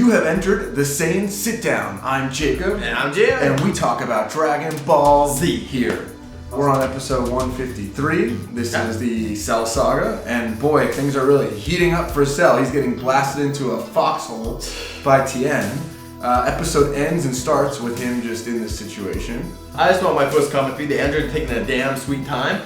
You have entered the Sane Sit Down. I'm Jacob. And I'm Tien. And we talk about Dragon Ball Z here. We're on episode 153. This is the Cell Saga. And boy, things are really heating up for Cell. He's getting blasted into a foxhole by Tien. Episode ends and starts with him just in this situation. I just want my first comment to be the android taking a damn sweet time.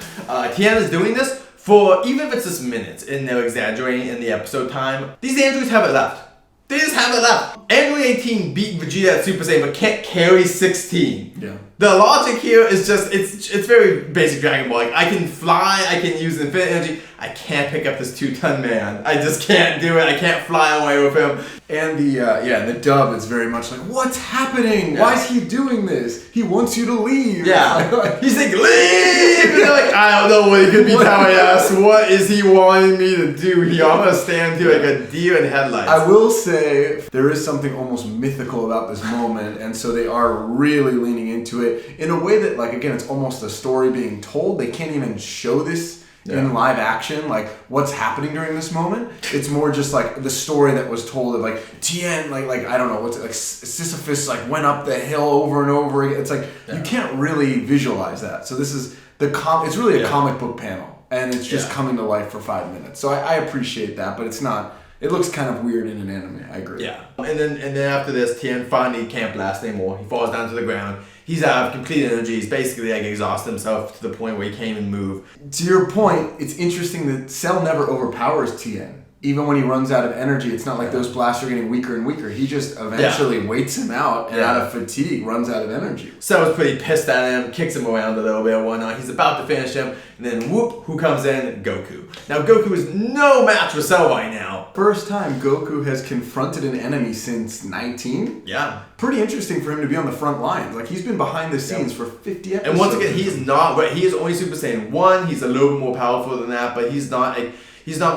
Tien is doing this for, even if it's just minutes, and they're exaggerating in the episode time, these androids have it left. They just have it left. Android 18 beat Vegeta at Super Saiyan, but can't carry 16. Yeah. The logic here is just, it's very basic Dragon Ball. Like, I can fly, I can use infinite energy. I can't pick up this 2-ton man. I just can't do it. I can't fly away with him. And the dub is very much like, what's happening? Yeah. Why is he doing this? He wants you to leave. Yeah. He's like, leave! And they're like, I don't know what he could be telling us. What is he wanting me to do here? I'm gonna stand here like a deer in headlights. I will say there is something almost mythical about this moment, and so they are really leaning into it in a way that, like, again, it's almost a story being told. They can't even show this in live action, like what's happening during this moment. It's more just like the story that was told of like Tien, like I don't know what's it, like Sisyphus like went up the hill over and over again. It's like you can't really visualize that. So this is it's really a comic book panel, and it's just coming to life for 5 minutes. So I appreciate that, but it's not. It looks kind of weird in an anime. I agree. Yeah, and then after this, Tien finally can't blast anymore. He falls down to the ground. He's out of complete energy. He's basically like exhausted himself to the point where he can't even move. To your point, it's interesting that Cell never overpowers Tien. Even when he runs out of energy, it's not like those blasts are getting weaker and weaker. He just eventually waits him out and out of fatigue runs out of energy. Cell was pretty pissed at him, kicks him around a little bit and whatnot. He's about to finish him, and then whoop, who comes in? Goku. Now Goku is no match for Cell right now. First time Goku has confronted an enemy since 19. Yeah. Pretty interesting for him to be on the front lines. Like, he's been behind the scenes for 50 episodes. And once again, he is only Super Saiyan 1. He's a little bit more powerful than that, but he's not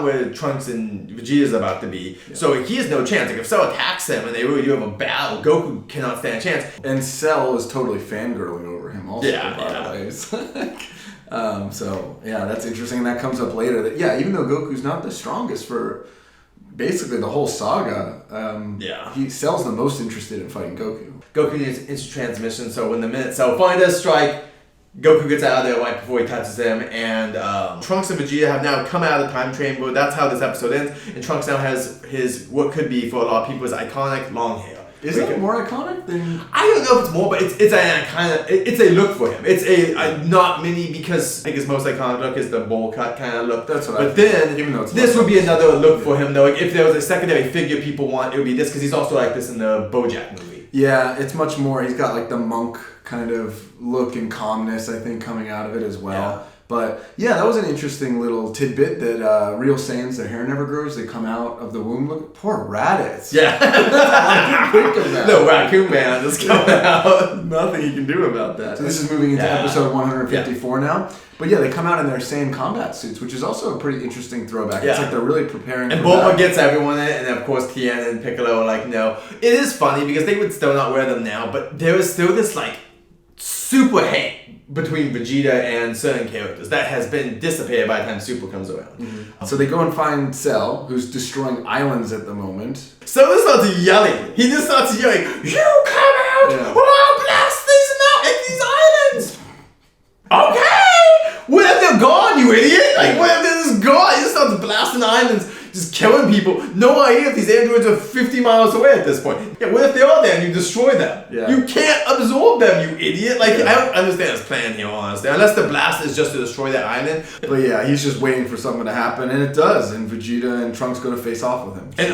where Trunks and Vegeta is about to be. Yeah. So he has no chance. Like, if Cell attacks him and they really do have a battle, Goku cannot stand a chance. And Cell is totally fangirling over him also, by the way. So, that's interesting. And that comes up later. That even though Goku's not the strongest for basically the whole saga, Cell's the most interested in fighting Goku. Goku needs instant transmission, so when the minute Cell finally does strike, Goku gets out of there right before he touches him, and Trunks and Vegeta have now come out of the time chamber. That's how this episode ends, and Trunks now has his, what could be for a lot of people, his iconic long hair. Is that more iconic than... I don't know if it's more, but it's a look for him. It's a not mini, because I think his most iconic look is the bowl cut kind of look. That's what But then, even though it's this would be another look for him, though. Like, if there was a secondary figure people want, it would be this, because he's also like this in the BoJack movie. Yeah, it's much more, he's got like the monk kind of look and calmness, I think, coming out of it as well. Yeah. But that was an interesting little tidbit that real Saiyans, their hair never grows. They come out of the womb. Look, poor Raditz. Yeah. That's all I can think of that. No, Raccoon Man just coming out. Nothing you can do about that. So this is moving into episode 154 now. But they come out in their same combat suits, which is also a pretty interesting throwback. Yeah. It's like they're really preparing and for Bulma that. gets everyone in it, and of course Tien and Piccolo are like, no. It is funny because they would still not wear them now, but there is still this like super hate between Vegeta and certain characters that has been dissipated by the time Super comes around. Mm-hmm. So they go and find Cell, who's destroying islands at the moment. So he starts yelling. He just starts yelling, "You come out, or I'll blast these islands!" Okay! What if they're gone, you idiot? Like, what if they're just gone? He just starts blasting islands, just killing people. No idea if these androids are 50 miles away at this point. Yeah, what if they are there and you destroy them? Yeah. You can't absorb them, you idiot. Like, I don't understand his plan here, honestly. Unless the blast is just to destroy that island. But he's just waiting for something to happen, and it does. And Vegeta and Trunks go to face off with him. And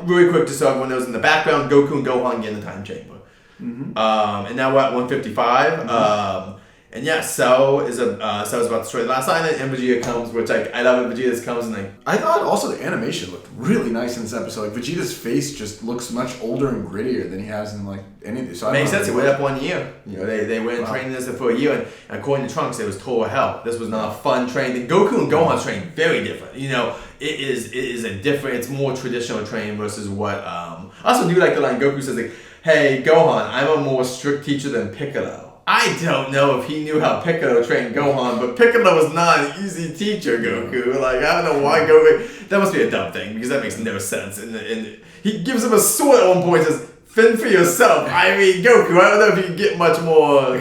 really quick, just so everyone knows, in the background, Goku and Gohan get in the time chamber. Mm-hmm. And now we're at 155. Mm-hmm. And Cell is about to destroy the last island, and Vegeta comes, which I love it. Vegeta comes and like. I thought also the animation looked really nice in this episode. Like, Vegeta's face just looks much older and grittier than he has in like any of these. So makes sense. It went up 1 year. You know, they went training this for a year, and according to Trunks, it was total hell. This was not a fun training. Goku and Gohan's training very different. You know, it is a different. It's more traditional training versus what. I also do like the line Goku says like, "Hey Gohan, I'm a more strict teacher than Piccolo." I don't know if he knew how Piccolo trained Gohan, but Piccolo was not an easy teacher, Goku. Like, I don't know why Goku... That must be a dumb thing, because that makes no sense. And he gives him a sword at one point and says, fend for yourself. I mean, Goku, I don't know if you can get much more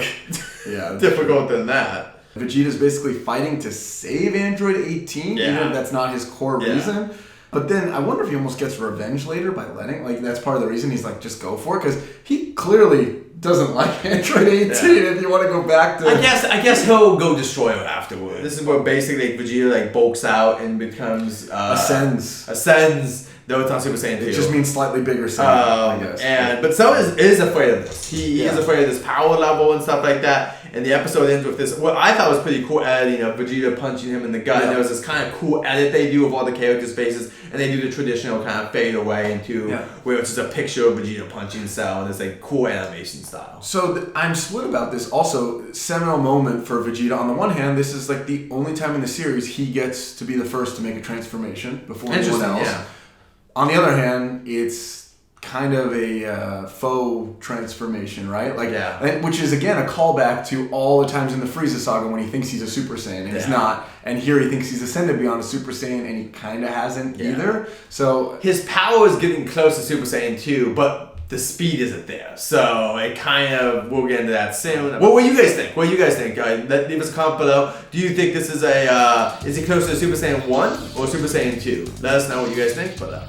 difficult than that. Vegeta's basically fighting to save Android 18, even if that's not his core reason. But then I wonder if he almost gets revenge later by letting, like, that's part of the reason he's like, just go for it, because he clearly doesn't like Android 18 if you want to go back to... I guess he'll go destroy it afterwards. This is where basically Vegeta like bulks out and becomes... Ascends. Though it's on Super Saiyan 2. It just means slightly bigger Saiyan, I guess. But Cell is afraid of this. He is afraid of this power level and stuff like that. And the episode ends with this, what I thought was pretty cool editing of Vegeta punching him in the gut. And there was this kind of cool edit they do of all the character spaces. And they do the traditional kind of fade away into where it's just a picture of Vegeta punching Cell. And it's like cool animation style. So I'm split about this. Also, seminal moment for Vegeta. On the one hand, this is like the only time in the series he gets to be the first to make a transformation before anyone else. Yeah. On the other hand, it's kind of a faux transformation, right? Like, which is again a callback to all the times in the Frieza saga when he thinks he's a Super Saiyan and he's not, and here he thinks he's ascended beyond a Super Saiyan and he kind of hasn't either. So his power is getting close to Super Saiyan 2, but the speed isn't there. So it kind of, we'll get into that soon. What do you guys think? What do you guys think? Leave us a comment below. Do you think this is is he closer to Super Saiyan 1 or Super Saiyan 2? Let us know what you guys think below.